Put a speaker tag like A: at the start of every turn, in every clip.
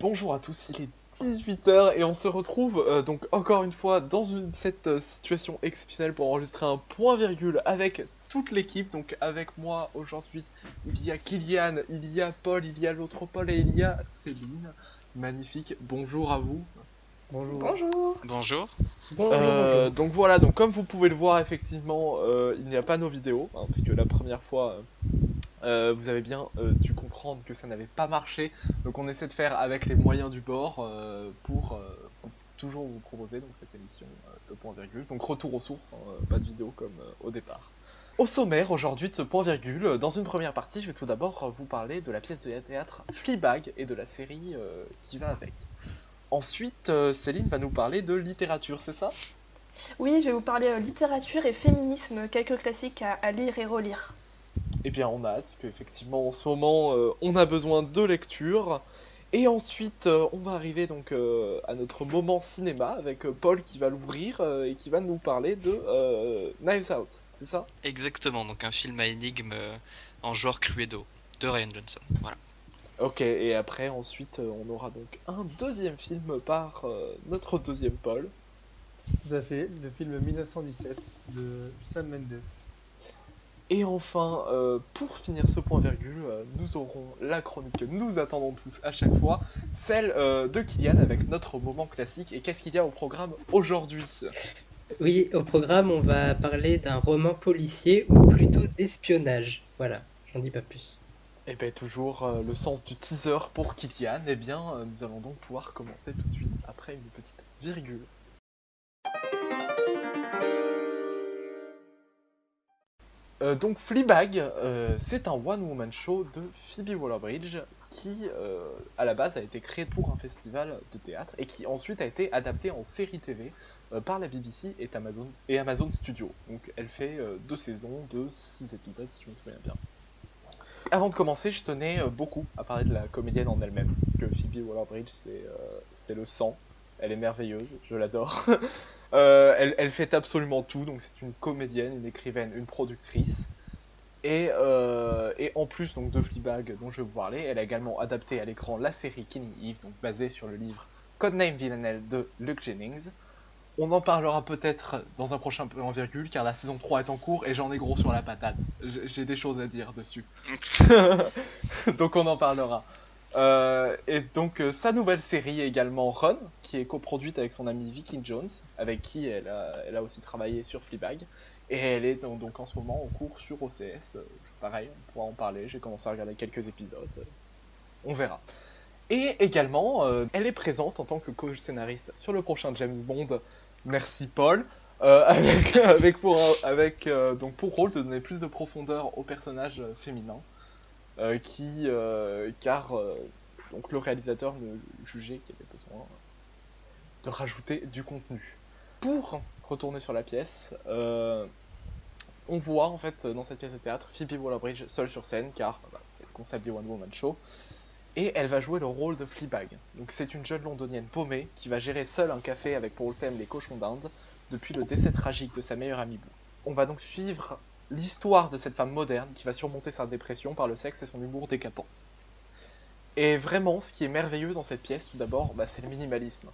A: Bonjour à tous, il est 18 h et on se retrouve donc encore une fois dans cette situation exceptionnelle pour enregistrer un point virgule avec toute l'équipe. Donc avec moi aujourd'hui il y a Kylian, il y a Paul, il y a l'autre Paul et il y a Céline. Magnifique, bonjour à vous.
B: Bonjour.
C: Bonjour.
D: Bonjour.
B: Bonjour.
A: Donc voilà, donc comme vous pouvez le voir effectivement il n'y a pas nos vidéos, hein, parce que la première fois vous avez bien dû comprendre que ça n'avait pas marché, donc on essaie de faire avec les moyens du bord pour toujours vous proposer donc cette émission de point virgule. Donc retour aux sources, hein, pas de vidéo comme au départ. Au sommaire aujourd'hui de ce point virgule, dans une première partie je vais tout d'abord vous parler de la pièce de théâtre Fleabag et de la série qui va avec. Ensuite Céline va nous parler de littérature, c'est ça?
C: Oui, je vais vous parler littérature et féminisme, quelques classiques à lire et relire.
A: Eh bien on a hâte, parce qu'effectivement en ce moment on a besoin de lecture. Et ensuite on va arriver donc à notre moment cinéma avec Paul qui va l'ouvrir et qui va nous parler de Knives Out, c'est ça?
D: Exactement, donc un film à énigme en genre Cluedo de Ryan Johnson. Voilà.
A: Ok, et après ensuite on aura donc un deuxième film par notre deuxième Paul.
B: Tout à fait, le film 1917 de Sam Mendes.
A: Et enfin, pour finir ce point virgule, nous aurons la chronique que nous attendons tous à chaque fois, celle de Kylian avec notre moment classique. Et qu'est-ce qu'il y a au programme aujourd'hui?
E: Oui, au programme, on va parler d'un roman policier ou plutôt d'espionnage. Voilà, j'en dis pas plus.
A: Et bien toujours le sens du teaser pour Kylian. Et bien nous allons donc pouvoir commencer tout de suite après une petite virgule. Donc Fleabag, c'est un one-woman show de Phoebe Waller-Bridge qui, à la base, a été créé pour un festival de théâtre et qui ensuite a été adapté en série TV par la BBC et Amazon Studios. Donc elle fait 2 saisons de 6 épisodes, si je me souviens bien. Avant de commencer, je tenais beaucoup à parler de la comédienne en elle-même, parce que Phoebe Waller-Bridge, c'est le sang, elle est merveilleuse, je l'adore. Elle fait absolument tout, donc c'est une comédienne, une écrivaine, une productrice. Et en plus donc, de Fleabag dont je vais vous parler, elle a également adapté à l'écran la série Killing Eve, donc basée sur le livre Codename Villanelle de Luke Jennings. On en parlera peut-être dans un prochain point en virgule, car la saison 3 est en cours et j'en ai gros sur la patate. J'ai des choses à dire dessus. Donc on en parlera. Et donc sa nouvelle série également Run, qui est coproduite avec son ami Vicky Jones, avec qui elle a aussi travaillé sur Fleabag. Et elle est donc en ce moment en cours sur OCS. Pareil, on pourra en parler, j'ai commencé à regarder quelques épisodes. On verra. Et également, elle est présente en tant que co-scénariste sur le prochain James Bond. Merci Paul. Donc pour rôle de donner plus de profondeur au personnage féminin. Car donc le réalisateur ne jugeait qu'il y avait besoin de rajouter du contenu. Pour retourner sur la pièce, on voit en fait dans cette pièce de théâtre Phoebe Waller-Bridge seule sur scène, car c'est le concept du One Woman Show, et elle va jouer le rôle de Fleabag. Donc c'est une jeune londonienne paumée qui va gérer seule un café avec pour thème les cochons d'Inde depuis le décès tragique de sa meilleure amie Boo. On va donc suivre l'histoire de cette femme moderne qui va surmonter sa dépression par le sexe et son humour décapant. Et vraiment, ce qui est merveilleux dans cette pièce, tout d'abord, c'est le minimalisme.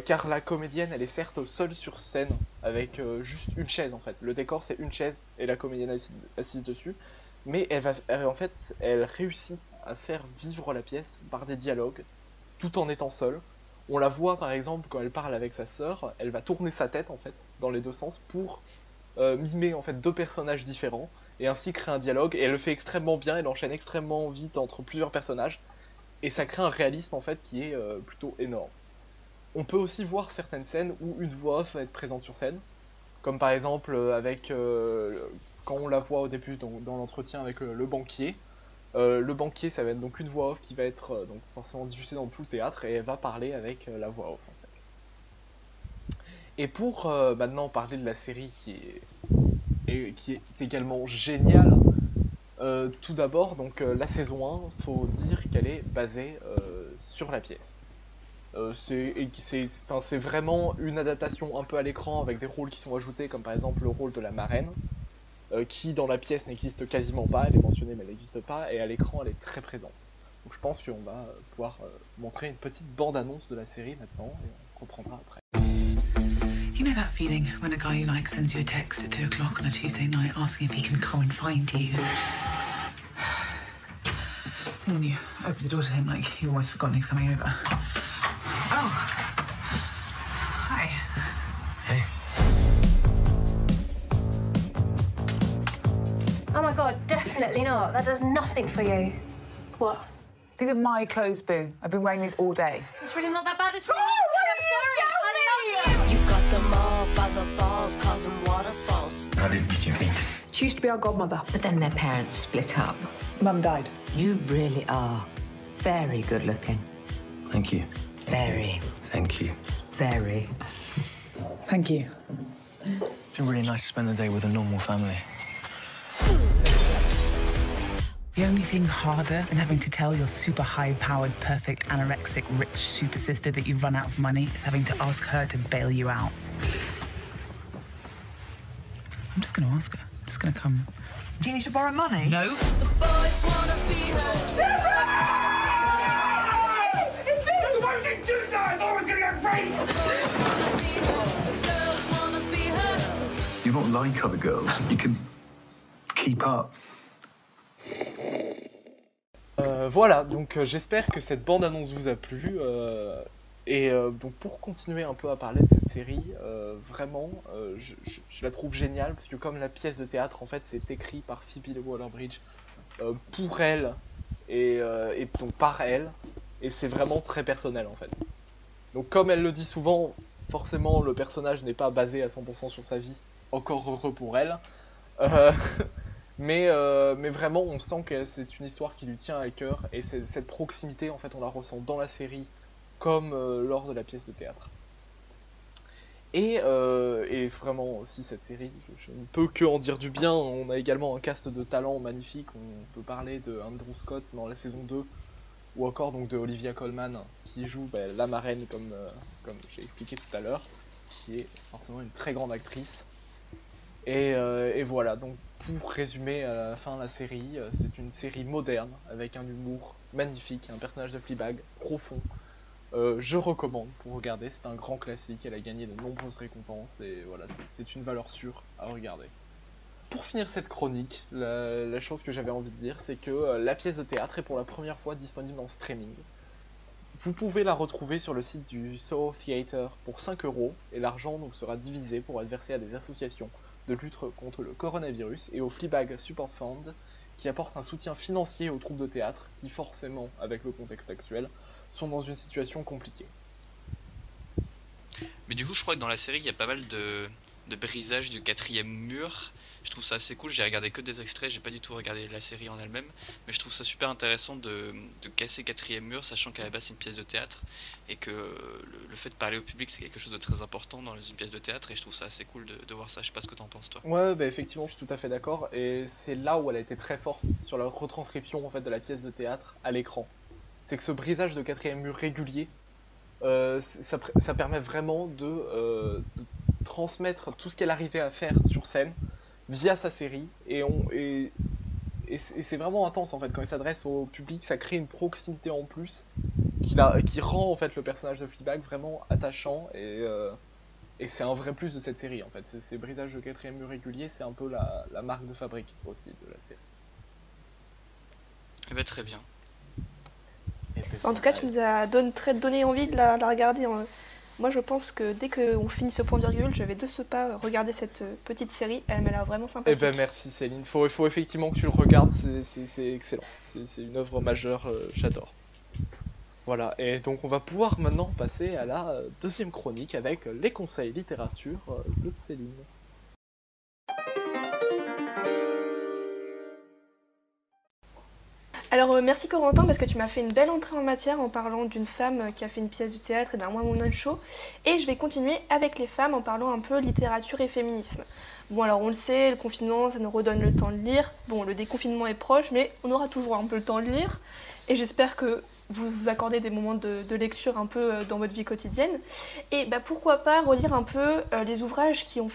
A: Car la comédienne, elle est certes seule sur scène, avec juste une chaise en fait. Le décor, c'est une chaise et la comédienne assise dessus. Mais elle réussit à faire vivre la pièce par des dialogues, tout en étant seule. On la voit par exemple quand elle parle avec sa sœur, elle va tourner sa tête en fait, dans les deux sens, pour mimer en fait deux personnages différents et ainsi créer un dialogue, et elle le fait extrêmement bien, elle enchaîne extrêmement vite entre plusieurs personnages et ça crée un réalisme en fait qui est plutôt énorme. On peut aussi voir certaines scènes où une voix off va être présente sur scène, comme par exemple quand on la voit au début dans l'entretien avec le banquier. Le banquier, ça va être donc une voix off qui va être donc forcément diffusée dans tout le théâtre et elle va parler avec la voix off en fait. Et pour maintenant parler de la série qui est également géniale, tout d'abord, donc la saison 1, faut dire qu'elle est basée sur la pièce. C'est vraiment une adaptation un peu à l'écran avec des rôles qui sont ajoutés, comme par exemple le rôle de la marraine, qui dans la pièce n'existe quasiment pas, elle est mentionnée mais elle n'existe pas, et à l'écran elle est très présente. Donc je pense qu'on va pouvoir montrer une petite bande-annonce de la série maintenant, et on comprendra après.
F: You know that feeling when a guy you like sends you a text at 2 o'clock on a Tuesday night asking if he can come and find you? And then you open the door to him like you've almost forgotten he's coming over. Oh. Hi.
G: Hey.
H: Oh my god, definitely not. That does nothing for you. What?
F: These are my clothes, Boo. I've been wearing these all day.
H: It's really not that bad. It's really
F: Oh,
H: not that bad. I'm sorry. I love you.
I: You got them all by the balls, causing waterfalls.
G: How did you meet?
J: She used to be our godmother, but then their parents split up.
F: Mum died.
J: You really are very good looking.
G: Thank you.
J: Very,
G: Thank you.
J: very.
F: Thank you.
G: It's been really nice to spend the day with a normal family.
F: The only thing harder than having to tell your super high-powered, perfect, anorexic, rich super sister that you've run out of money is having to ask her to bail you out. I'm just gonna ask her. I'm just gonna come.
J: Do you need to borrow money?
F: No.
I: The boys wanna be her.
G: You're not like other girls. You can keep up.
A: Voilà, donc j'espère que cette bande-annonce vous a plu. Donc pour continuer un peu à parler de cette série, vraiment, je la trouve géniale, parce que comme la pièce de théâtre, en fait, c'est écrit par Phoebe Waller-Bridge pour elle, et donc par elle, et c'est vraiment très personnel, en fait. Donc comme elle le dit souvent, forcément, le personnage n'est pas basé à 100% sur sa vie, encore heureux pour elle. Mais vraiment, on sent que c'est une histoire qui lui tient à cœur, et cette proximité, en fait, on la ressent dans la série, comme lors de la pièce de théâtre. Et vraiment aussi cette série, je ne peux que en dire du bien. On a également un cast de talents magnifique. On peut parler de Andrew Scott dans la saison 2, ou encore donc de Olivia Colman qui joue la marraine comme j'ai expliqué tout à l'heure, qui est forcément une très grande actrice. Et voilà, donc pour résumer à la fin la série, c'est une série moderne avec un humour magnifique, un personnage de Fleabag profond, Je recommande pour regarder, c'est un grand classique, elle a gagné de nombreuses récompenses et voilà, c'est une valeur sûre à regarder. Pour finir cette chronique, la chose que j'avais envie de dire, c'est que la pièce de théâtre est pour la première fois disponible en streaming. Vous pouvez la retrouver sur le site du Soho Theatre pour 5 € et l'argent donc sera divisé pour être versé à des associations de lutte contre le coronavirus et au Fleabag Support Fund qui apporte un soutien financier aux troupes de théâtre qui forcément, avec le contexte actuel, sont dans une situation compliquée.
D: Mais du coup, je crois que dans la série, il y a pas mal de brisage du 4e mur. Je trouve ça assez cool. J'ai regardé que des extraits, j'ai pas du tout regardé la série en elle-même. Mais je trouve ça super intéressant de casser le 4e mur, sachant qu'à la base c'est une pièce de théâtre. Et que le fait de parler au public, c'est quelque chose de très important dans une pièce de théâtre. Et je trouve ça assez cool de voir ça. Je sais pas ce que t'en penses, toi.
A: Ouais, bah effectivement, je suis tout à fait d'accord. Et c'est là où elle a été très forte sur la retranscription en fait, de la pièce de théâtre à l'écran. C'est que ce brisage de 4e mur régulier, ça permet vraiment de transmettre tout ce qu'elle arrivait à faire sur scène via sa série et c'est vraiment intense en fait quand il s'adresse au public, ça crée une proximité en plus qui rend en fait le personnage de Fleabag vraiment attachant et c'est un vrai plus de cette série en fait. Ces brisages de 4e mur régulier, c'est un peu la marque de fabrique aussi de la série.
D: Eh ben, très bien.
C: En tout cas, tu nous as donné envie de la regarder. Moi, je pense que dès qu'on finit ce point virgule, je vais de ce pas regarder cette petite série. Elle m'a l'air vraiment sympathique.
A: Eh ben merci Céline. Faut effectivement que tu le regardes. C'est excellent. C'est une œuvre majeure. J'adore. Voilà. Et donc on va pouvoir maintenant passer à la deuxième chronique avec les conseils littérature de Céline.
C: Alors merci Corentin parce que tu m'as fait une belle entrée en matière en parlant d'une femme qui a fait une pièce de théâtre et d'un one woman show. Et je vais continuer avec les femmes en parlant un peu littérature et féminisme. Bon alors on le sait, le confinement ça nous redonne le temps de lire. Bon le déconfinement est proche mais on aura toujours un peu le temps de lire. Et j'espère que vous vous accordez des moments de lecture un peu dans votre vie quotidienne. Et bah, pourquoi pas relire un peu les ouvrages qui ont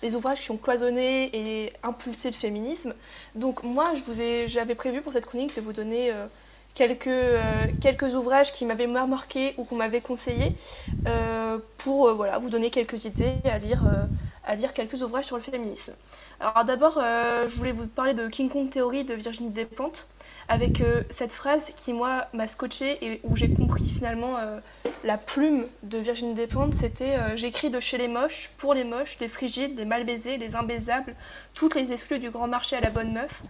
C: les ouvrages qui ont cloisonné et impulsé le féminisme. Donc moi j'avais prévu pour cette chronique de vous donner quelques ouvrages qui m'avaient marqué ou qu'on m'avait conseillé pour vous donner quelques idées à lire quelques ouvrages sur le féminisme. Alors d'abord je voulais vous parler de King Kong Theory de Virginie Despentes, avec cette phrase qui moi m'a scotché et où j'ai compris finalement la plume de Virginie Despentes, c'était j'écris de chez les moches, pour les moches, les frigides, les mal baisés, les imbaisables, toutes les exclus du grand marché à la bonne meuf,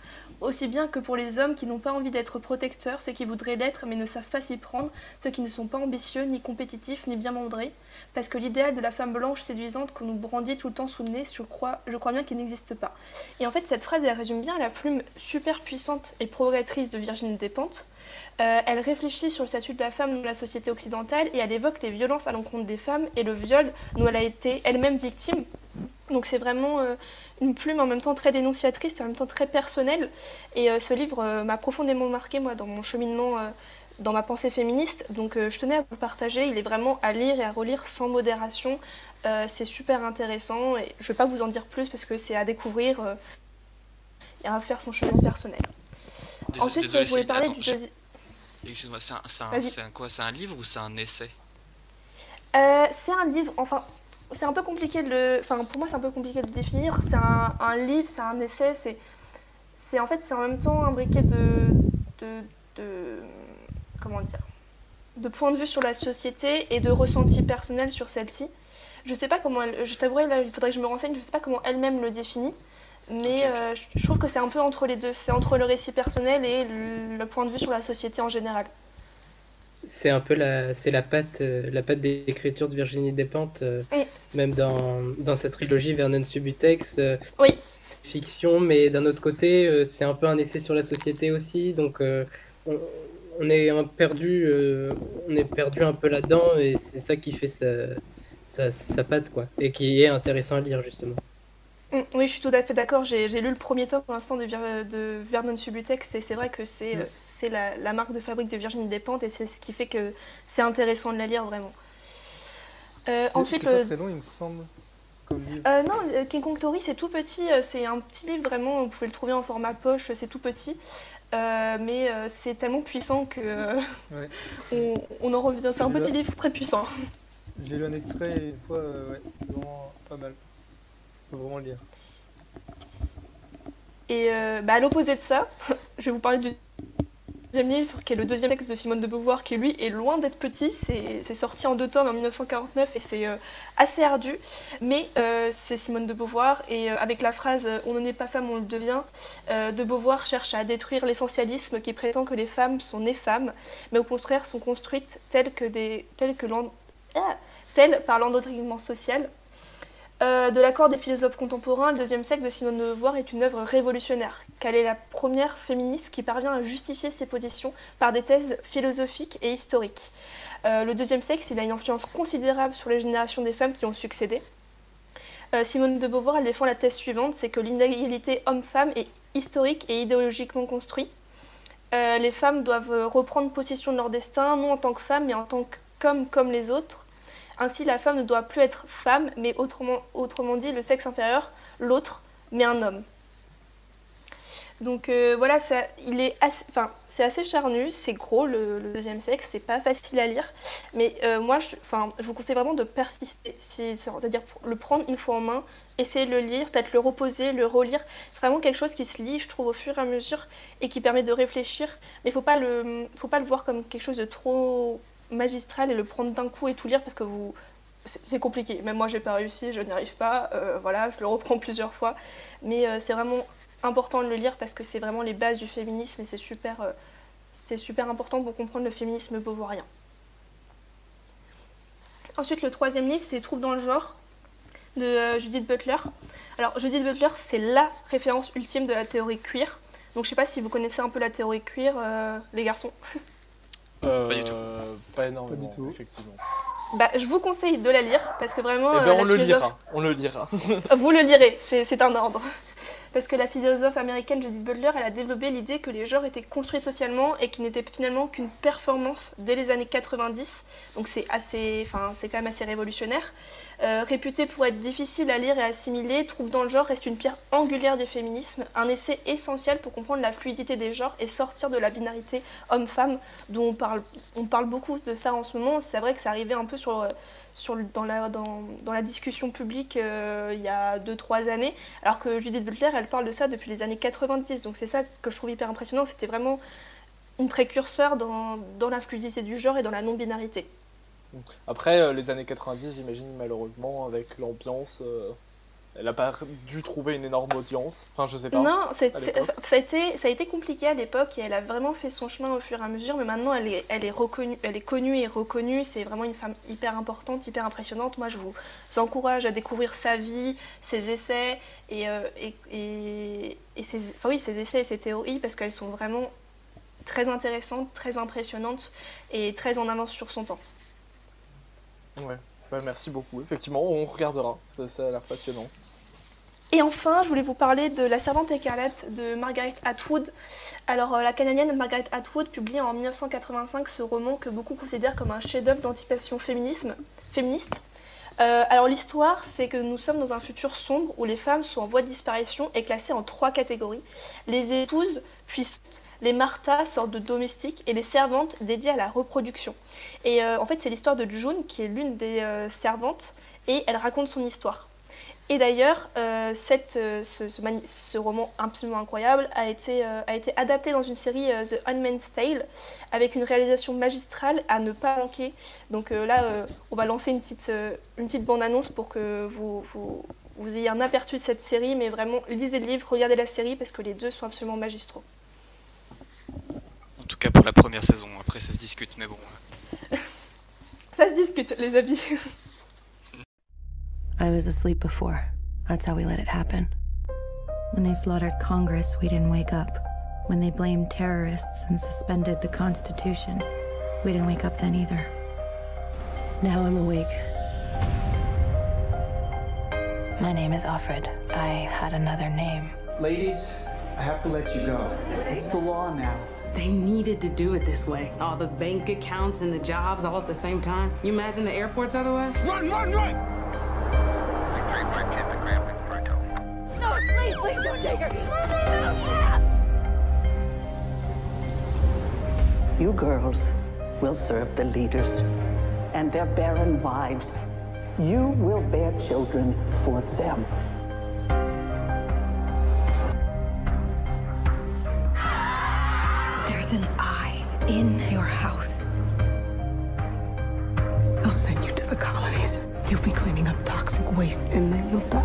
C: aussi bien que pour les hommes qui n'ont pas envie d'être protecteurs, ceux qui voudraient l'être mais ne savent pas s'y prendre, ceux qui ne sont pas ambitieux, ni compétitifs, ni bien mandrés, parce que l'idéal de la femme blanche séduisante qu'on nous brandit tout le temps sous le nez, je crois bien qu'il n'existe pas. Et en fait cette phrase elle résume bien la plume super puissante et progressiste de Virginie Despentes. Elle réfléchit sur le statut de la femme dans la société occidentale et elle évoque les violences à l'encontre des femmes et le viol dont elle a été elle-même victime. Donc c'est vraiment une plume en même temps très dénonciatrice et en même temps très personnelle. Et ce livre m'a profondément marqué moi dans mon cheminement, dans ma pensée féministe. Donc je tenais à vous le partager. Il est vraiment à lire et à relire sans modération. C'est super intéressant et je ne vais pas vous en dire plus parce que c'est à découvrir et à faire son cheminement personnel. Ensuite, je voulais parler du deuxième...
D: Excuse-moi, c'est un livre ou c'est un essai?
C: C'est un livre, enfin, c'est un peu compliqué de le... Enfin, pour moi, c'est un peu compliqué de le définir. C'est un livre, c'est un essai, c'est en fait, c'est en même temps un briquet comment dire, de points de vue sur la société et de ressentis personnels sur celle-ci. Je sais pas comment elle... Je t'avouerai, là, il faudrait que je me renseigne, je sais pas comment elle-même le définit. Mais je trouve que c'est un peu entre les deux, c'est entre le récit personnel et le point de vue sur la société en général.
E: C'est un peu la patte d'écriture de Virginie Despentes, même dans sa trilogie Vernon Subutex.
C: Oui.
E: Fiction, mais d'un autre côté, c'est un peu un essai sur la société aussi, donc on est perdu un peu là-dedans et c'est ça qui fait sa patte quoi, et qui est intéressant à lire justement.
C: Oui, je suis tout à fait d'accord. J'ai lu le premier tome pour l'instant de Vernon Subutex et c'est vrai que c'est la marque de fabrique de Virginie Despentes et c'est ce qui fait que c'est intéressant de la lire vraiment. Ensuite,
B: c'est très long, il me semble.
C: Non, King Kong Theory c'est tout petit, c'est un petit livre vraiment, vous pouvez le trouver en format poche, c'est tout petit. mais c'est tellement puissant que
B: Ouais.
C: on en revient. C'est un petit livre très puissant.
B: J'ai lu un extrait et une fois, ouais, c'est vraiment pas mal. Faut vraiment le lire.
C: Et à l'opposé de ça, je vais vous parler du deuxième livre, qui est le deuxième texte de Simone de Beauvoir, qui lui est loin d'être petit. C'est sorti en 2 tomes en 1949 et c'est assez ardu. Mais c'est Simone de Beauvoir et avec la phrase « On ne naît pas femme, on le devient », de Beauvoir cherche à détruire l'essentialisme qui prétend que les femmes sont nées femmes, mais au contraire sont construites telles par l'endoctrinement social. De l'accord des philosophes contemporains, le deuxième siècle de Simone de Beauvoir est une œuvre révolutionnaire, car elle est la première féministe qui parvient à justifier ses positions par des thèses philosophiques et historiques. Le deuxième siècle, il a une influence considérable sur les générations des femmes qui ont succédé. Simone de Beauvoir, elle défend la thèse suivante, c'est que l'inégalité homme-femme est historique et idéologiquement construite. Les femmes doivent reprendre possession de leur destin, non en tant que femmes, mais en tant qu'hommes comme les autres. Ainsi, la femme ne doit plus être femme, mais autrement dit, le sexe inférieur, l'autre, mais un homme. Donc voilà, c'est assez charnu, c'est gros le deuxième sexe, c'est pas facile à lire, mais moi je vous conseille vraiment de persister, c'est-à-dire le prendre une fois en main, essayer de le lire, peut-être le reposer, le relire. C'est vraiment quelque chose qui se lit, je trouve, au fur et à mesure et qui permet de réfléchir, mais faut pas le voir comme quelque chose de trop magistral et le prendre d'un coup et tout lire parce que c'est compliqué. Même moi j'ai pas réussi, je n'y arrive pas, voilà, je le reprends plusieurs fois, mais c'est vraiment important de le lire parce que c'est vraiment les bases du féminisme et c'est super important pour comprendre le féminisme beauvoirien. Ensuite, le troisième livre, c'est Troubles dans le genre de Judith Butler. Alors Judith Butler, c'est la référence ultime de la théorie queer. Donc je sais pas si vous connaissez un peu la théorie queer, les garçons.
D: Pas du tout.
A: Pas énormément,
B: Pas du tout.
A: effectivement.
C: Je vous conseille de la lire parce que vraiment
A: on le lira.
C: Vous le lirez, c'est un ordre. Parce que la philosophe américaine Judith Butler, elle a développé l'idée que les genres étaient construits socialement et qu'ils n'étaient finalement qu'une performance dès les années 90. Donc c'est quand même assez révolutionnaire. Réputé pour être difficile à lire et assimiler, Troubles dans le genre reste une pierre angulaire du féminisme, un essai essentiel pour comprendre la fluidité des genres et sortir de la binarité homme-femme dont on parle beaucoup de ça en ce moment. C'est vrai que ça arrivait un peu dans la discussion publique il y a 2-3 années, alors que Judith Butler, elle parle de ça depuis les années 90, donc c'est ça que je trouve hyper impressionnant, c'était vraiment une précurseur dans la fluidité du genre et dans la non-binarité.
A: Après, les années 90, j'imagine, malheureusement, avec l'ambiance, elle n'a pas dû trouver une énorme audience, enfin je sais pas.
C: Non, ça a été compliqué à l'époque et elle a vraiment fait son chemin au fur et à mesure, mais maintenant elle est reconnue, elle est connue et reconnue, c'est vraiment une femme hyper importante, hyper impressionnante. Moi je vous encourage à découvrir sa vie, ses essais ses essais et ses théories parce qu'elles sont vraiment très intéressantes, très impressionnantes et très en avance sur son temps.
A: Ouais, merci beaucoup, effectivement, on regardera, ça a l'air passionnant.
C: Et enfin, je voulais vous parler de La Servante écarlate de Margaret Atwood. Alors, la Canadienne Margaret Atwood publie en 1985 ce roman que beaucoup considèrent comme un chef-d'œuvre d'anticipation féministe. Alors, l'histoire, c'est que nous sommes dans un futur sombre où les femmes sont en voie de disparition et classées en 3 catégories. Les épouses puissantes, les Martha, sortes de domestiques, et les servantes dédiées à la reproduction. Et en fait, c'est l'histoire de June, qui est l'une des servantes, et elle raconte son histoire. Et d'ailleurs, ce roman absolument incroyable a été adapté dans une série The Handmaid's Tale, avec une réalisation magistrale à ne pas manquer. Donc là, on va lancer une petite bande-annonce pour que vous ayez un aperçu de cette série, mais vraiment, lisez le livre, regardez la série, parce que les deux sont absolument magistraux.
D: En tout cas pour la première saison, après ça se discute, mais bon.
C: Ça se discute, les amis.
K: I was asleep before. That's how we let it happen. When they slaughtered Congress, we didn't wake up. When they blamed terrorists and suspended the Constitution, we didn't wake up then either. Now I'm awake. My name is Offred. I had another name.
L: Ladies, I have to let you go. It's the law now.
M: They needed to do it this way. All the bank accounts and the jobs all at the same time. You imagine the airports otherwise?
L: Run, run, run!
I: No, please don't take her.
N: You girls will serve the leaders and their barren wives. You will bear children for them.
K: There's an eye in your house.
J: I'll send you to the colonies. You'll be cleaning up toxic waste and then you'll die.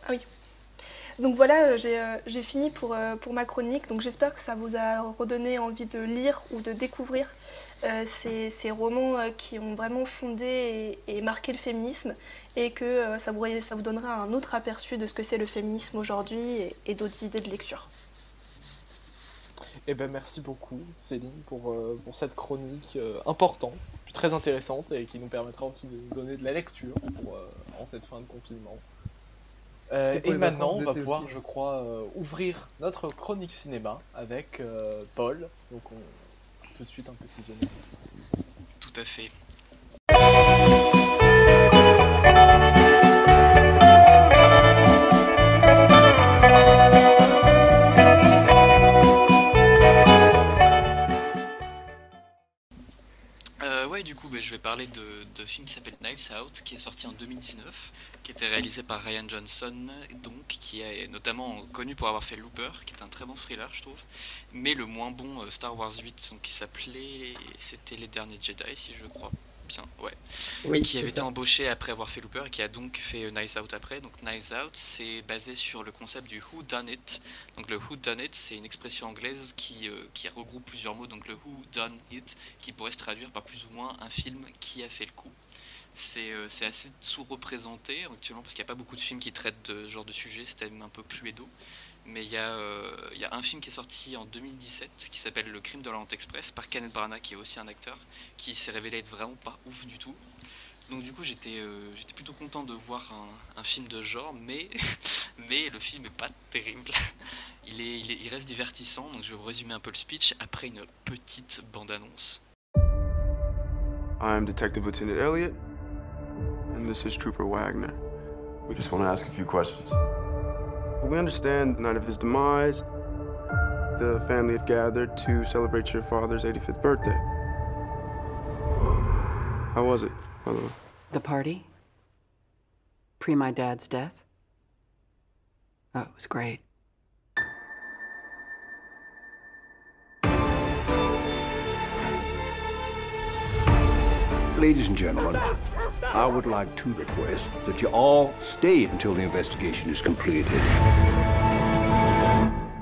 C: Ah oui. Donc voilà, j'ai fini pour ma chronique. Donc j'espère que ça vous a redonné envie de lire ou de découvrir ces romans qui ont vraiment fondé et marqué le féminisme, et que ça vous donnera un autre aperçu de ce que c'est le féminisme aujourd'hui et d'autres idées de lecture.
A: Eh ben merci beaucoup Céline pour cette chronique importante, puis très intéressante, et qui nous permettra aussi de nous donner de la lecture en cette fin de confinement. Et maintenant on va pouvoir, je crois, ouvrir notre chronique cinéma avec Paul. Donc tout de suite un petit générique.
D: Tout à fait. Du coup, je vais parler de film qui s'appelle Knives Out, qui est sorti en 2019, qui était réalisé par Ryan Johnson, donc qui est notamment connu pour avoir fait Looper, qui est un très bon thriller, je trouve, mais le moins bon Star Wars 8, donc, qui s'appelait, c'était Les Derniers Jedi, si je crois bien, ouais, oui, qui avait été embauché après avoir fait Looper, et qui a donc fait Knives Out après. Donc Knives Out, c'est basé sur le concept du Who Done It. Donc le Who Done It, c'est une expression anglaise qui regroupe plusieurs mots. Donc le Who Done It, qui pourrait se traduire par plus ou moins un film qui a fait le coup. C'est assez sous-représenté actuellement parce qu'il n'y a pas beaucoup de films qui traitent de ce genre de sujet, c'est un peu cluedo. Mais il y a un film qui est sorti en 2017 qui s'appelle Le Crime de l'Orient Express par Kenneth Branagh, qui est aussi un acteur, qui s'est révélé être vraiment pas ouf du tout. Donc du coup j'étais plutôt content de voir un film de genre, mais le film est pas terrible. Il reste divertissant, donc je vais vous résumer un peu le speech après une petite bande-annonce.
O: I'm Detective Lieutenant Elliot, and this is Trooper Wagner. We just want to ask a few questions. We understand the night of his demise, the family have gathered to celebrate your father's 85th birthday. How was it, by the way?
P: The party? Pre my dad's death? Oh, it was great.
Q: Ladies and gentlemen, I would like to request that you all stay until the investigation is completed.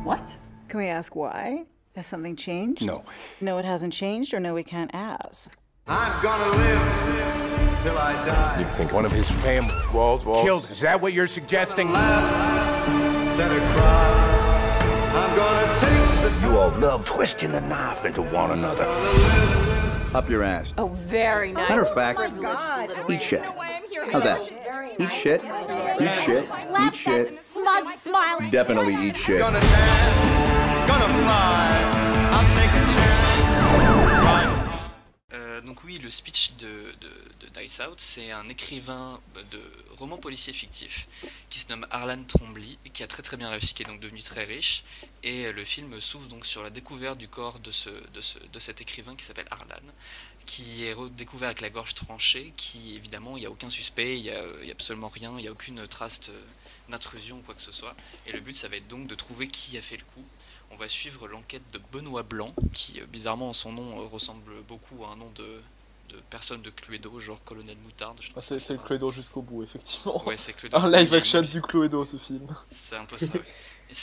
R: What? Can we ask why? Has something changed?
Q: No.
R: No, it hasn't changed, or no, we can't ask.
S: I'm gonna live till I die.
Q: You think one of his family
O: Walls.
Q: killed? Is that what you're suggesting?
S: Let it cry. I'm gonna take the
Q: You all love twisting the knife into one another.
T: Up your ass.
U: Oh, very nice.
T: Matter of fact, eat shit. How's that? Eat shit, eat shit, eat shit.
U: Smug smile.
T: Definitely eat shit.
S: Gonna dance, gonna fly. I'll take a chance.
D: Donc oui, le speech de Knives Out, c'est un écrivain de romans policiers fictifs qui se nomme Harlan Thrombly, et qui a très bien réussi, qui est donc devenu très riche, et le film s'ouvre donc sur la découverte du corps de cet écrivain qui s'appelle Harlan, qui est redécouvert avec la gorge tranchée, qui évidemment il n'y a aucun suspect, il y a absolument rien, il n'y a aucune trace d'intrusion ou quoi que ce soit, et le but ça va être donc de trouver qui a fait le coup. On va suivre l'enquête de Benoît Blanc, qui bizarrement son nom ressemble beaucoup à un nom de personne de Cluedo, genre Colonel Moutarde.
A: C'est le Cluedo jusqu'au bout, effectivement.
D: Ouais, c'est Cluedo.
A: Un live action du Cluedo, ce film.
D: C'est un peu ça, ouais.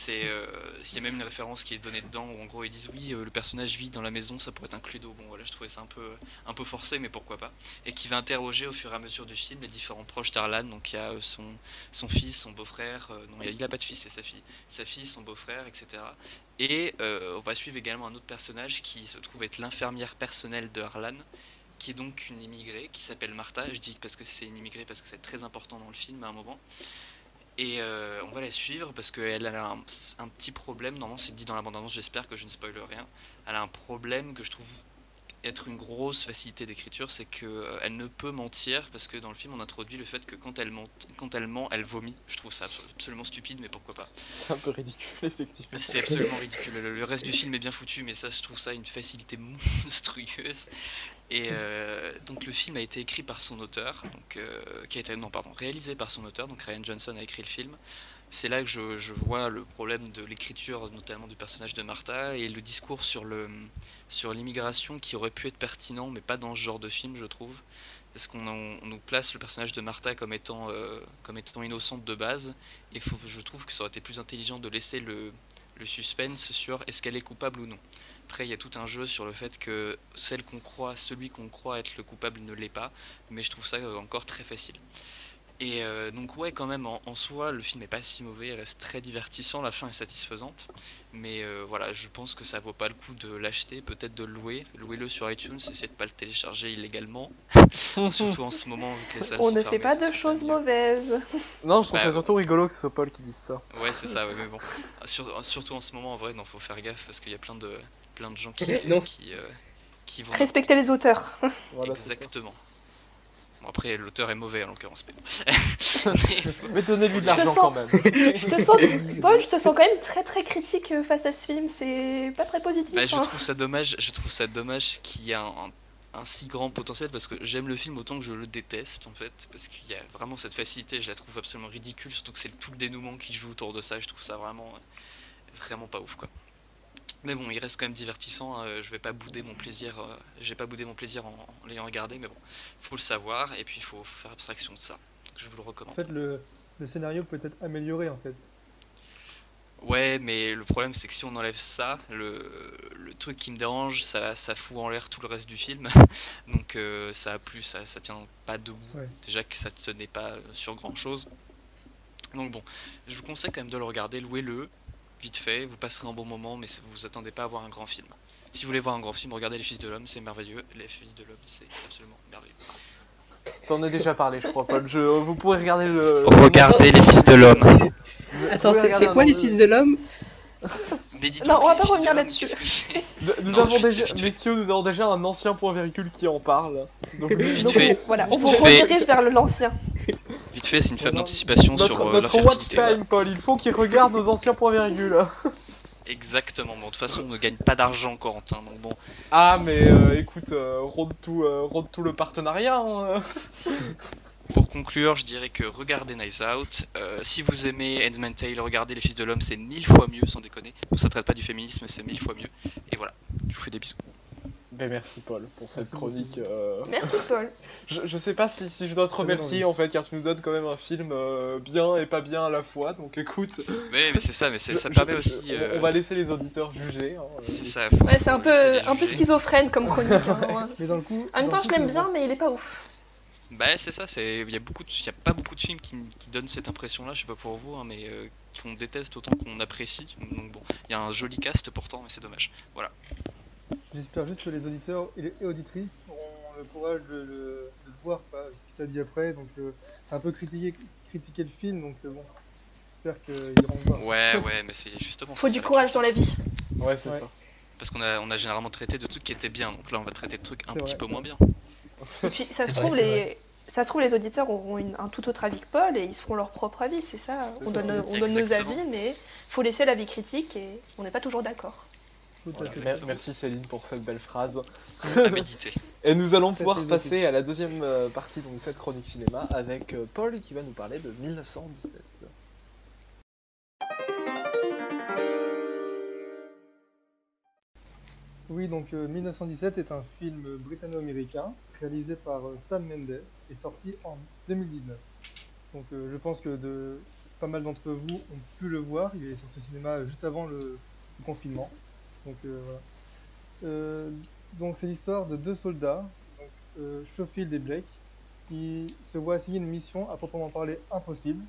D: Il y a même une référence qui est donnée dedans où en gros ils disent oui, le personnage vit dans la maison, ça pourrait être un Cluedo. Bon voilà, je trouvais ça un peu forcé, mais pourquoi pas. Et qui va interroger au fur et à mesure du film les différents proches d'Harlan. Donc il y a son fils, son beau-frère, non il a pas de fils, c'est sa fille, son beau-frère, etc. Et on va suivre également un autre personnage qui se trouve être l'infirmière personnelle de Harlan, qui est donc une immigrée qui s'appelle Martha. Je dis parce que c'est une immigrée parce que c'est très important dans le film à un moment. Et on va la suivre parce qu'elle a un petit problème, normalement c'est dit dans la bande-annonce, j'espère que je ne spoile rien. Elle a un problème que je trouve être une grosse facilité d'écriture, c'est qu'elle ne peut mentir, parce que dans le film on introduit le fait que quand elle ment, elle vomit. Je trouve ça absolument stupide, mais pourquoi pas.
A: C'est un peu ridicule, effectivement.
D: C'est absolument ridicule. Le reste du film est bien foutu, mais ça, je trouve ça une facilité monstrueuse. Et donc le film a été écrit par son auteur, donc, réalisé par son auteur, donc Rian Johnson a écrit le film. C'est là que je vois le problème de l'écriture, notamment du personnage de Martha, et le discours sur l'immigration qui aurait pu être pertinent, mais pas dans ce genre de film, je trouve. Parce qu'on nous place le personnage de Martha comme étant innocente de base, et je trouve que ça aurait été plus intelligent de laisser le suspense sur est-ce qu'elle est coupable ou non. Après, il y a tout un jeu sur le fait que celui qu'on croit être le coupable ne l'est pas, mais je trouve ça encore très facile. Et donc ouais, quand même, en soi, le film est pas si mauvais, il reste très divertissant, la fin est satisfaisante, mais voilà, je pense que ça vaut pas le coup de l'acheter, peut-être de le louer, louez-le sur iTunes, essayez de pas le télécharger illégalement, surtout en ce moment, vu que les salles
C: On
D: sont
C: ne fait
D: fermées,
C: pas de choses mauvaises.
A: Non, je trouve ça surtout rigolo que ce soit Paul qui dise ça.
D: Ouais, c'est ça, ouais, mais bon, surtout en ce moment, en vrai, non, faut faire gaffe, parce qu'il y a plein de gens qui vont...
C: Respecter les auteurs.
A: Voilà,
D: exactement. Bon, après, l'auteur est mauvais en l'occurrence, mais bon.
A: Mais donnez-lui de l'argent quand même.
C: Paul, je te sens quand même très très critique face à ce film, c'est pas très positif.
D: Bah, je trouve ça dommage qu'il y ait un si grand potentiel, parce que j'aime le film autant que je le déteste en fait, parce qu'il y a vraiment cette facilité, je la trouve absolument ridicule, surtout que c'est tout le dénouement qui joue autour de ça, je trouve ça vraiment pas ouf quoi. Mais bon, il reste quand même divertissant, je vais pas bouder mon plaisir, j'ai pas boudé mon plaisir en l'ayant regardé, mais bon, faut le savoir, et puis il faut faire abstraction de ça, donc je vous le recommande.
B: En fait, le scénario peut être amélioré en fait.
D: Ouais, mais le problème c'est que si on enlève ça, le truc qui me dérange, ça fout en l'air tout le reste du film, donc ça tient pas debout, ouais. Déjà que ça tenait pas sur grand chose, donc bon, je vous conseille quand même de le regarder, louez-le, vite fait, vous passerez un bon moment, mais vous attendez pas à voir un grand film. Si vous voulez voir un grand film, regardez Les Fils de l'Homme, c'est merveilleux. Les Fils de l'Homme, c'est absolument merveilleux.
A: T'en as déjà parlé, je crois, Paul. Vous pourrez regarder
D: Regardez Les Fils de l'Homme.
E: Attends, c'est quoi Les Fils de l'Homme?
C: Non, on va pas revenir là-dessus.
A: Nous avons déjà un ancien point virgule qui en parle. Donc
C: voilà, on vous redirige vers l'ancien.
D: Vite fait, c'est une faible anticipation sur
A: notre watch time, Paul, il faut qu'il regarde nos anciens points virgules.
D: Exactement, bon, de toute façon on ne gagne pas d'argent, Corentin, donc bon.
A: Ah mais écoute, road to le partenariat. Hein.
D: Pour conclure, je dirais que regardez Nice Out, si vous aimez Handmaid's Tale, regardez Les Fils de l'Homme, c'est 1000 fois mieux, sans déconner. Bon, ça traite pas du féminisme, c'est 1000 fois mieux. Et voilà, je vous fais des bisous.
A: Ben merci Paul pour cette chronique.
C: Merci Paul.
A: Je sais pas si je dois te remercier en fait, car tu nous donnes quand même un film bien et pas bien à la fois, donc écoute.
D: Mais c'est ça, mais ça permet aussi.
A: On va laisser les auditeurs juger. Hein,
D: c'est ça.
C: Ouais, c'est un peu schizophrène comme chronique. Hein,
B: mais dans le coup,
C: en même temps, je l'aime bien, mais il est pas ouf.
D: Bah c'est ça, il y a pas beaucoup de films qui donnent cette impression-là, je sais pas pour vous, hein, mais qu'on déteste autant qu'on apprécie. Donc bon, il y a un joli cast pourtant, mais c'est dommage. Voilà.
B: J'espère juste que les auditeurs et auditrices auront le courage de le voir, pas ce que tu as dit après, donc un peu critiquer le film, donc bon, j'espère qu'ils iront voir.
D: Ouais, mais c'est justement...
C: Faut du courage dans la vie.
A: Ouais, c'est ça.
D: Parce qu'on a généralement traité de trucs qui étaient bien, donc là on va traiter de trucs un petit peu moins bien.
C: Et puis ça se trouve, les auditeurs auront un tout autre avis que Paul et ils se feront leur propre avis, c'est ça. On donne nos avis, mais faut laisser l'avis critique et on n'est pas toujours d'accord.
A: Voilà, merci Céline pour cette belle phrase.
D: À méditer.
A: Et nous allons pouvoir passer à la deuxième partie de cette chronique cinéma avec Paul qui va nous parler de 1917.
B: Oui, donc 1917 est un film britanno-américain réalisé par Sam Mendes et sorti en 2019. Donc je pense que pas mal d'entre vous ont pu le voir, il est sorti au cinéma juste avant le confinement. Donc voilà. Donc c'est l'histoire de deux soldats, Schofield et Blake, qui se voient assigner une mission à proprement parler impossible.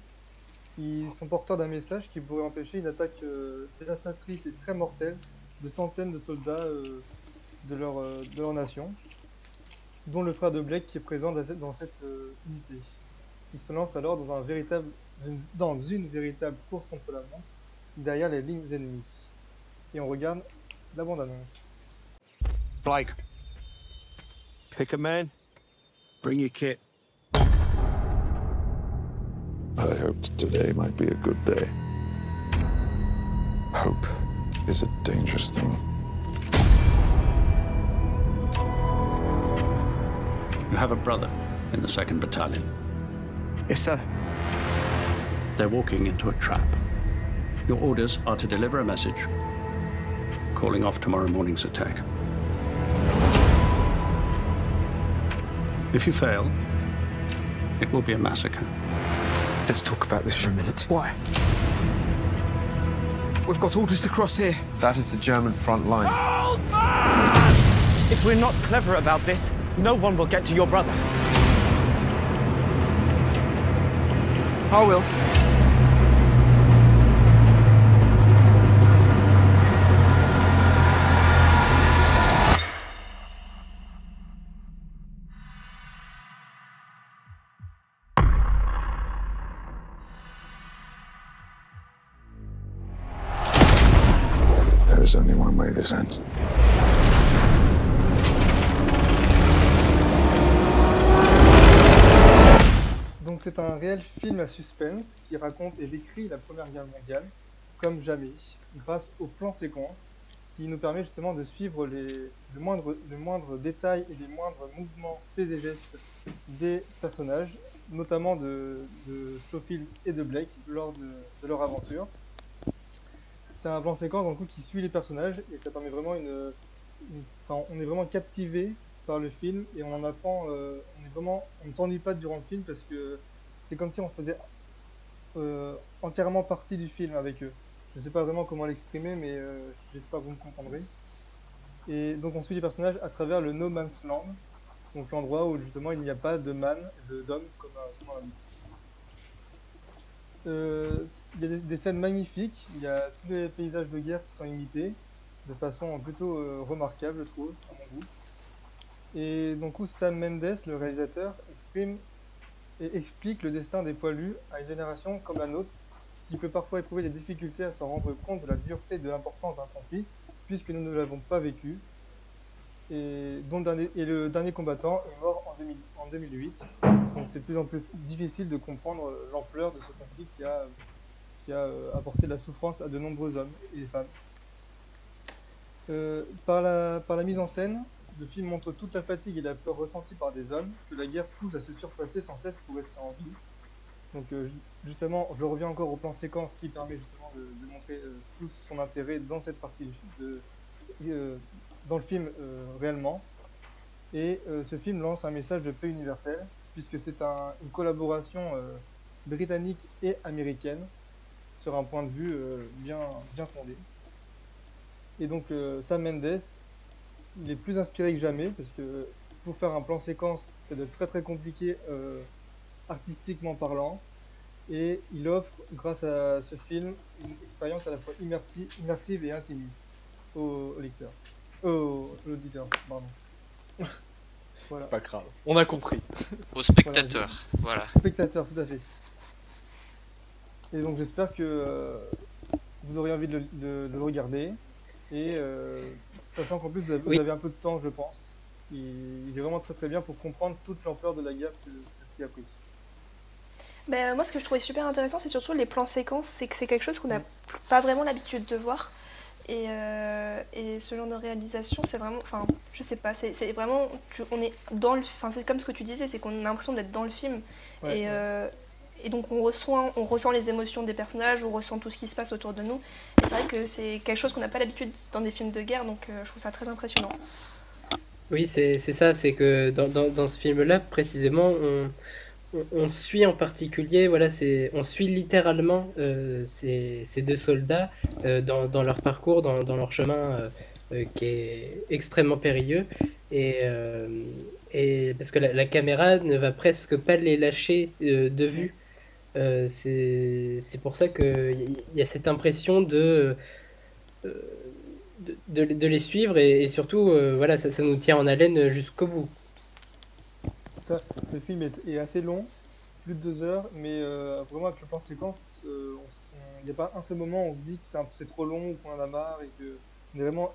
B: Ils sont porteurs d'un message qui pourrait empêcher une attaque dévastatrice et très mortelle de centaines de soldats de leur nation, dont le frère de Blake qui est présent dans cette unité. Ils se lancent alors dans une véritable course contre la montre, derrière les lignes ennemies. Et on regarde la bande-annonce.
Q: Blake, Pick a man. Bring your kit.
H: I hoped today might be a good day. Hope is a dangerous thing.
Q: You have a brother in the 2nd Battalion.
T: Yes, sir.
Q: They're walking into a trap. Your orders are to deliver a message, calling off tomorrow morning's attack. If you fail, it will be a massacre.
T: Let's talk about this for a minute.
H: Why?
T: We've got orders to cross here.
H: That is the German front line.
T: If we're not clever about this, no one will get to your brother. I will.
H: There is only one way this ends.
B: Donc c'est un réel film à suspense qui raconte et décrit la Première Guerre mondiale comme jamais, grâce aux plans séquences qui nous permet justement de suivre le moindre détail et les moindres mouvements, faits et gestes des personnages, notamment de Schofield et de Blake lors de leur aventure. C'est un plan séquence dans le coup qui suit les personnages et ça permet vraiment on est vraiment captivé par le film et on en apprend, on ne s'ennuie pas durant le film parce que c'est comme si on faisait entièrement partie du film avec eux. Je ne sais pas vraiment comment l'exprimer, mais j'espère que vous me comprendrez. Et donc on suit les personnages à travers le No Man's Land, donc l'endroit où justement il n'y a pas de man, d'homme comme souvent on dit. Il y a des scènes magnifiques, il y a tous les paysages de guerre qui sont imités de façon plutôt remarquable, je trouve, à mon goût. Et donc Sam Mendes, le réalisateur, explique le destin des poilus à une génération comme la nôtre, qui peut parfois éprouver des difficultés à s'en rendre compte de la dureté et de l'importance d'un conflit, puisque nous ne l'avons pas vécu. Et le dernier combattant est mort en 2008, donc c'est de plus en plus difficile de comprendre l'ampleur de ce conflit qui a apporté de la souffrance à de nombreux hommes et femmes. Par la mise en scène, le film montre toute la fatigue et la peur ressentie par des hommes, que la guerre pousse à se surpasser sans cesse pour rester en vie. Donc justement, je reviens encore au plan séquence qui permet justement de montrer tout son intérêt dans cette partie dans le film réellement. Et ce film lance un message de paix universelle, puisque c'est une collaboration britannique et américaine, sur un point de vue bien fondé. Et donc Sam Mendes, il est plus inspiré que jamais, parce que pour faire un plan séquence, c'est très très compliqué artistiquement parlant, et il offre, grâce à ce film, une expérience à la fois immersive et intimiste au l'auditeur, pardon. Voilà.
A: C'est pas grave, on a compris.
D: Au spectateur, voilà.
B: Spectateur, tout à fait. Et donc j'espère que vous aurez envie de le regarder, et sachant qu'en plus vous avez un peu de temps, je pense. Il est vraiment très très bien pour comprendre toute l'ampleur de la guerre que celle-ci a pris.
C: Ben, moi, ce que je trouvais super intéressant, c'est surtout les plans séquences. C'est que c'est quelque chose qu'on n'a pas vraiment l'habitude de voir. Et ce genre de réalisation, c'est vraiment... Enfin, je sais pas, c'est vraiment... on est dans le... Enfin, c'est comme ce que tu disais, c'est qu'on a l'impression d'être dans le film. Ouais, et donc, on ressent les émotions des personnages, on ressent tout ce qui se passe autour de nous. Et c'est vrai que c'est quelque chose qu'on n'a pas l'habitude dans des films de guerre, donc je trouve ça très impressionnant.
E: Oui, c'est ça, c'est que dans ce film-là, précisément, on suit en particulier, voilà, on suit littéralement ces deux soldats dans leur parcours, dans leur chemin qui est extrêmement périlleux, et parce que la caméra ne va presque pas les lâcher de vue. C'est pour ça qu'il y a cette impression de les suivre, et surtout voilà, ça nous tient en haleine jusqu'au bout.
B: Ça, le film est assez long, plus de 2 heures, mais vraiment avec le plan séquence, il n'y a pas un seul moment où on se dit que c'est trop long ou qu'on en a marre, et qu'on est vraiment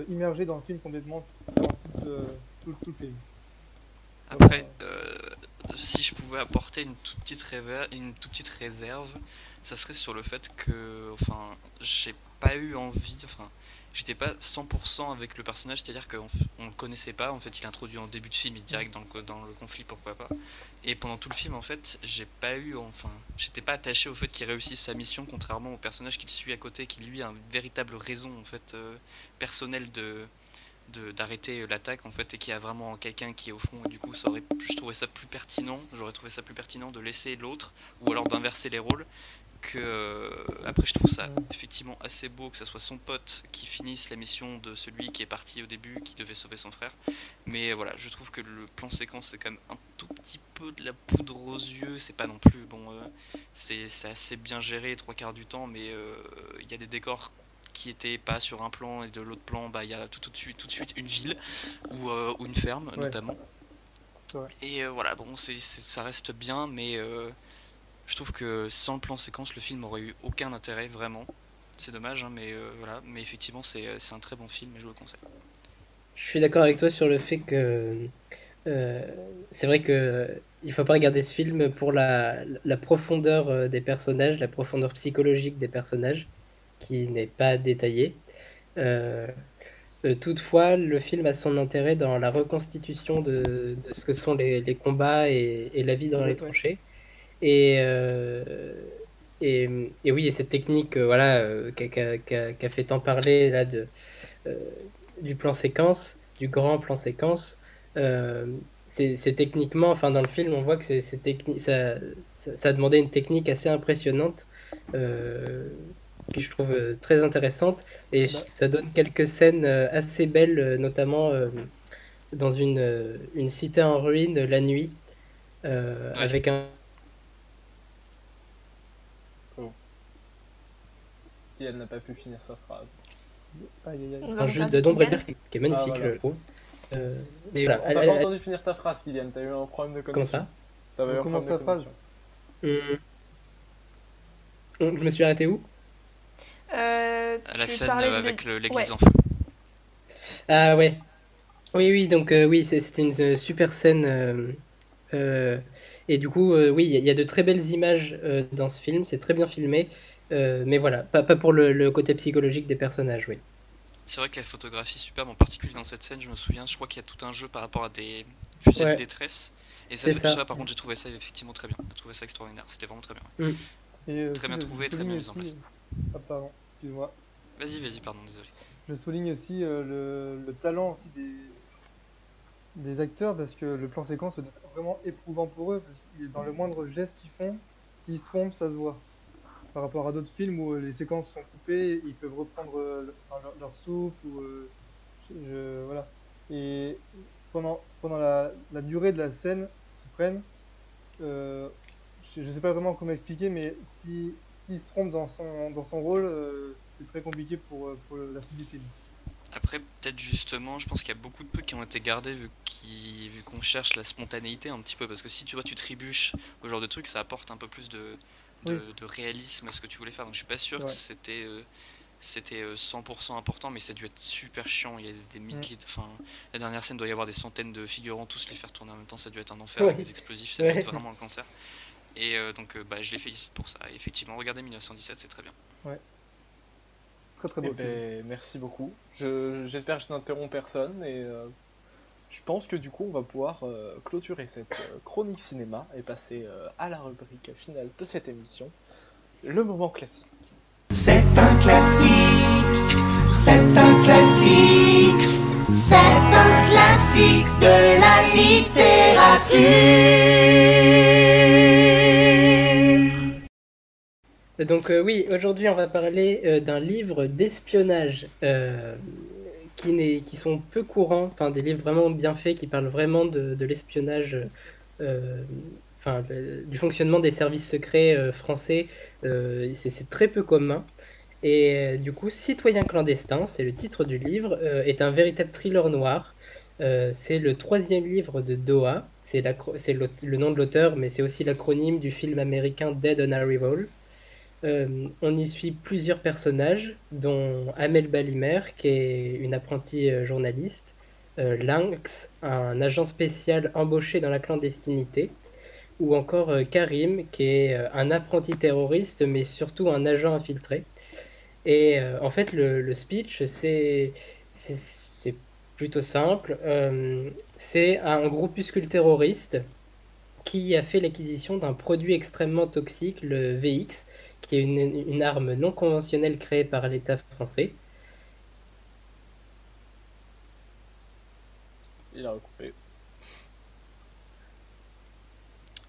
B: immergé dans le film complètement, dans tout le film.
D: Après, si je pouvais apporter une toute petite réserve, ça serait sur le fait que, enfin, j'ai pas eu envie, enfin, j'étais pas 100% avec le personnage, c'est-à-dire qu'on le connaissait pas, en fait, il est introduit en début de film, il est direct dans le conflit, pourquoi pas. Et pendant tout le film, en fait, j'étais pas attaché au fait qu'il réussisse sa mission, contrairement au personnage qu'il suit à côté, qui lui a une véritable raison, en fait, personnelle d'arrêter l'attaque, en fait, et qui a vraiment quelqu'un qui est au fond, et du coup je trouvais ça plus pertinent, j'aurais trouvé ça plus pertinent de laisser l'autre, ou alors d'inverser les rôles, que après je trouve ça effectivement assez beau que ça soit son pote qui finisse la mission de celui qui est parti au début, qui devait sauver son frère, mais voilà, je trouve que le plan séquence c'est quand même un tout petit peu de la poudre aux yeux, c'est pas non plus bon, c'est assez bien géré 3/4 du temps, mais il y a des décors qui étaient pas sur un plan, et de l'autre plan il y a tout de suite une ville ou une ferme notamment, et voilà, bon ça reste bien, mais je trouve que sans le plan séquence, le film aurait eu aucun intérêt, vraiment. C'est dommage, hein, mais voilà. Mais effectivement, c'est un très bon film et je vous le conseille.
E: Je suis d'accord avec toi sur le fait que c'est vrai que il faut pas regarder ce film pour la profondeur des personnages, la profondeur psychologique des personnages, qui n'est pas détaillée. Toutefois, le film a son intérêt dans la reconstitution de ce que sont les combats et la vie dans les tranchées. Et oui, et cette technique qu'a fait tant parler là du plan séquence, du grand plan séquence, c'est techniquement, enfin dans le film on voit que ça demandait une technique assez impressionnante, que je trouve très intéressante, et ça donne quelques scènes assez belles, notamment dans une cité en ruine la nuit, avec un
A: Et elle n'a pas pu finir sa phrase.
E: Un jeu d'ombre et lumière qui est magnifique, je trouve.
A: Mais voilà, on t'a pas entendu finir ta phrase, Kylian, t'as eu un problème de connexion.
E: Comment ça?
B: Commence ta phrase.
E: Je me suis arrêté où?
D: À la scène avec l'église en
E: feu. Ah ouais. Oui, donc oui, c'était une super scène. Et du coup, oui, il y a de très belles images dans ce film, c'est très bien filmé. Mais voilà, pas pour le côté psychologique des personnages, oui.
D: C'est vrai que la photographie est superbe, en particulier dans cette scène, je me souviens, je crois qu'il y a tout un jeu par rapport à des fusées de détresse. Et ça, par contre, j'ai trouvé ça effectivement très bien, j'ai trouvé ça extraordinaire, c'était vraiment très bien. Ouais. Très bien trouvé, très bien mis en place.
B: Ah pardon, excuse-moi.
D: Vas-y, pardon, désolé.
B: Je souligne aussi le talent aussi des acteurs, parce que le plan séquence est vraiment éprouvant pour eux, parce que dans le moindre geste qu'ils font, s'ils se trompent, ça se voit. Par rapport à d'autres films où les séquences sont coupées, ils peuvent reprendre leur souffle, ou voilà. Et pendant la durée de la scène qu'ils prennent, je sais pas vraiment comment expliquer, mais s'il se trompe dans son rôle, c'est très compliqué pour la suite du film.
D: Après, peut-être justement, je pense qu'il y a beaucoup de trucs qui ont été gardés vu qu'on cherche la spontanéité un petit peu, parce que si tu trébuches au genre de truc, ça apporte un peu plus de réalisme à ce que tu voulais faire, donc je suis pas sûr que c'était 100% important, mais ça a dû être super chiant. Il y a des milliers la dernière scène doit y avoir des centaines de figurants, tous les faire tourner en même temps, ça a dû être un enfer avec des explosifs, ça doit être vraiment un cancer. Et donc je les félicite pour ça. Et effectivement, regardez 1917, c'est très bien.
B: Ouais. Très beau.
A: Merci beaucoup. J'espère que je n'interromps personne, et je pense que du coup on va pouvoir clôturer cette chronique cinéma et passer à la rubrique finale de cette émission, le moment classique.
F: C'est un classique, c'est un classique, c'est un classique de la littérature.
E: Donc oui, aujourd'hui on va parler d'un livre d'espionnage qui sont peu courants, enfin des livres vraiment bien faits qui parlent vraiment de l'espionnage, du fonctionnement des services secrets français. C'est très peu commun. Et du coup, Citoyen clandestin, c'est le titre du livre, est un véritable thriller noir. C'est le 3e livre de Doha, c'est le nom de l'auteur, mais c'est aussi l'acronyme du film américain Dead on Arrival. On y suit plusieurs personnages, dont Amel Balimer, qui est une apprentie journaliste, Lynx, un agent spécial embauché dans la clandestinité, ou encore Karim, qui est un apprenti terroriste, mais surtout un agent infiltré. Et en fait, le speech, c'est plutôt simple. C'est un groupuscule terroriste qui a fait l'acquisition d'un produit extrêmement toxique, le VX, qui est une arme non conventionnelle créée par l'État français.
A: Il a recoupé.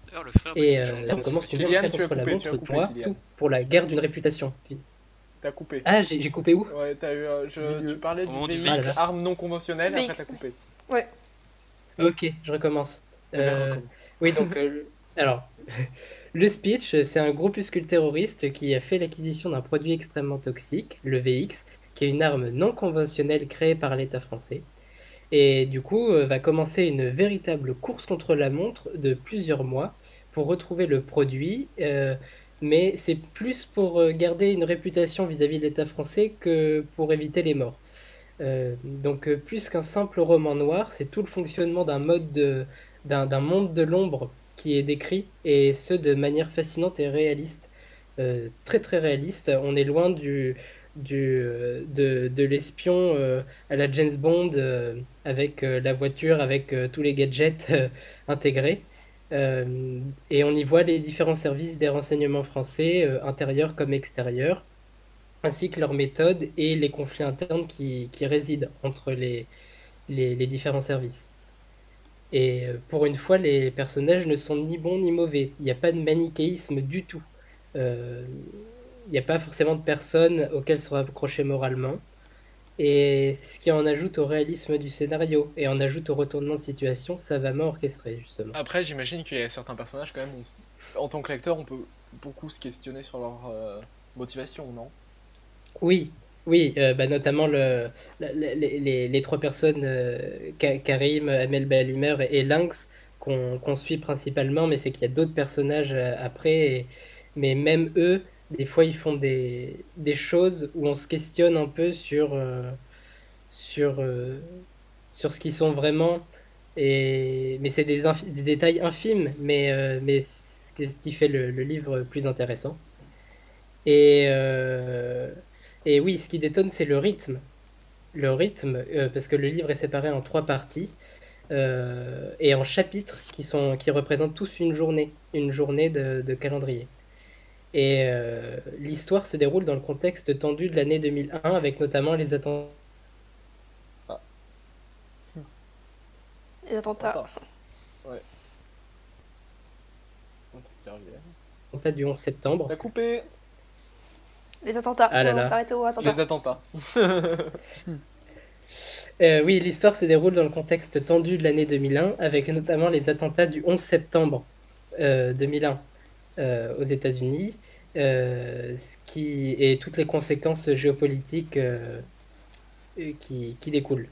D: D'ailleurs, le frère
E: Et
D: Bridget Jones,
E: là, on commence une
A: Kylian,
E: guerre
A: tu as
E: contre la
A: coupé,
E: montre
A: tu as coupé,
E: noire,
A: Kylian.
E: tout pour la guerre d'une réputation.
A: T'as coupé.
E: Ah, j'ai coupé où?
A: Ouais, t'as eu. Tu parlais
D: Au moment
A: du
D: du
A: VX,
E: VX.
A: arme non conventionnelle, et
C: VX.
A: après t'as coupé.
C: Ouais.
E: Ok, je recommence.
A: recommence.
E: Oui, donc, alors, le speech, c'est un groupuscule terroriste qui a fait l'acquisition d'un produit extrêmement toxique, le VX, qui est une arme non conventionnelle créée par l'État français. Et du coup, va commencer une véritable course contre la montre de plusieurs mois pour retrouver le produit, mais c'est plus pour garder une réputation vis-à-vis de l'État français que pour éviter les morts. Donc plus qu'un simple roman noir, c'est tout le fonctionnement d'un d'un monde de l'ombre qui est décrit, et ce de manière fascinante et réaliste. Très très réaliste. On est loin de l'espion à la James Bond, avec la voiture, avec tous les gadgets intégrés. Et on y voit les différents services des renseignements français, intérieurs comme extérieurs, ainsi que leurs méthodes et les conflits internes qui résident entre les différents services. Et pour une fois, les personnages ne sont ni bons ni mauvais. Il n'y a pas de manichéisme du tout. Il n'y a pas forcément de personnes auxquelles se raccrocher moralement. Et ce qui en ajoute au réalisme du scénario et en ajoute au retournement de situation savamment orchestré, justement.
A: Après, j'imagine qu'il y a certains personnages, quand même, en tant que lecteur, on peut beaucoup se questionner sur leur motivation, non?
E: Oui, oui, notamment les trois personnes, Karim, Amel Balimer et Lynx, qu'on suit principalement, mais c'est qu'il y a d'autres personnages après, mais même eux, des fois ils font des choses où on se questionne un peu sur ce qu'ils sont vraiment, mais c'est des détails infimes, mais c'est ce qui fait le livre plus intéressant. Et oui, ce qui détonne, c'est le rythme. Le rythme, parce que le livre est séparé en 3 parties, et en chapitres qui représentent tous une journée de calendrier. Et l'histoire se déroule dans le contexte tendu de l'année 2001, avec notamment les attentats.
C: Les attentats.
A: Ouais.
E: Attentats du 11 septembre.
A: T'as coupé.
C: Les attentats.
E: Ah là
C: On va
E: là.
C: s'arrêter aux attentats.
A: Les attentats.
E: Oui, l'histoire se déroule dans le contexte tendu de l'année 2001, avec notamment les attentats du 11 septembre 2001 aux États-Unis, et toutes les conséquences géopolitiques qui découlent.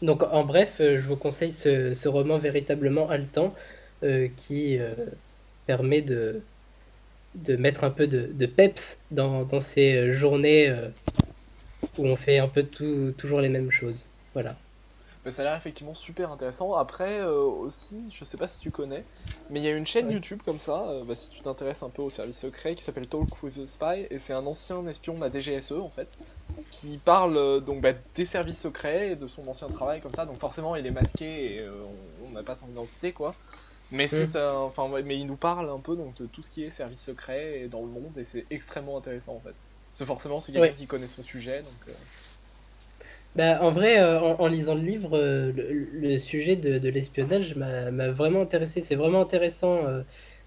E: Donc, en bref, je vous conseille ce roman véritablement haletant, qui permet de mettre un peu de peps dans ces journées où on fait un peu toujours les mêmes choses. Voilà.
A: Bah, ça a l'air effectivement super intéressant. Après aussi, je sais pas si tu connais, mais il y a une chaîne YouTube comme ça, si tu t'intéresses un peu au service secret, qui s'appelle Talk with the Spy, et c'est un ancien espion de la DGSE en fait, qui parle des services secrets et de son ancien travail comme ça. Donc forcément il est masqué et on n'a pas son identité quoi. Mais mais il nous parle un peu donc de tout ce qui est service secret et dans le monde, et c'est extrêmement intéressant en fait. Parce que forcément c'est quelqu'un qui connaît son sujet donc.
E: En vrai, en lisant le livre, le sujet de l'espionnage m'a vraiment intéressé. C'est vraiment intéressant.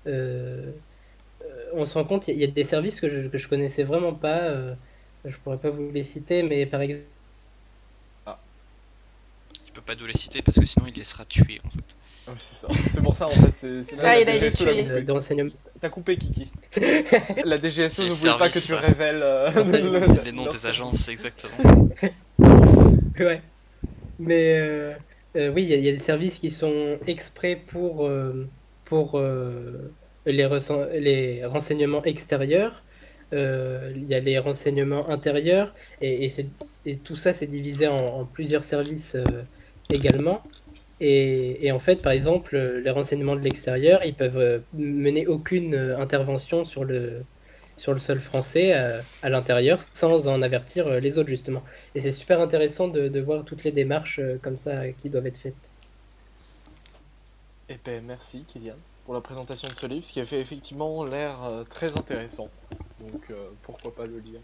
E: On se rend compte, il y a des services que je connaissais vraiment pas. Je pourrais pas vous les citer, mais par exemple.
D: Il peut pas nous les citer parce que sinon il les sera tué en fait.
A: Ah, c'est ça. C'est pour ça en fait. C'est
C: Ah, il a été tué.
E: De renseignement.
A: T'as coupé Kiki. La DGSE ne
D: Les
A: voulait pas que tu
D: services,
A: révèles
D: les noms des agences exactement.
E: Ouais. Mais oui, il y a des services qui sont exprès pour les renseignements extérieurs. Il y a les renseignements intérieurs, et tout ça c'est divisé en plusieurs services également. Et en fait, par exemple, les renseignements de l'extérieur, ils peuvent mener aucune intervention sur le sol français à l'intérieur sans en avertir les autres, justement. Et c'est super intéressant de voir toutes les démarches comme ça qui doivent être faites.
A: Eh ben merci Kylian pour la présentation de ce livre, ce qui a fait effectivement l'air très intéressant. Donc pourquoi pas le lire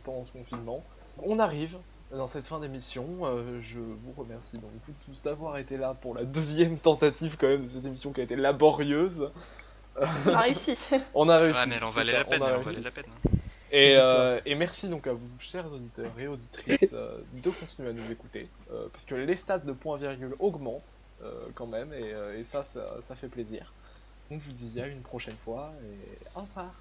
A: pendant ce confinement. On arrive dans cette fin d'émission, je vous remercie donc vous tous d'avoir été là pour la deuxième tentative quand même de cette émission qui a été laborieuse.
C: On a réussi.
A: On a réussi.
D: Ouais, mais elle en valait la peine,
A: Et merci donc à vous, chers auditeurs et auditrices, de continuer à nous écouter, parce que les stats de point virgule augmentent quand même, et ça fait plaisir. Donc je vous dis à une prochaine fois, et au revoir.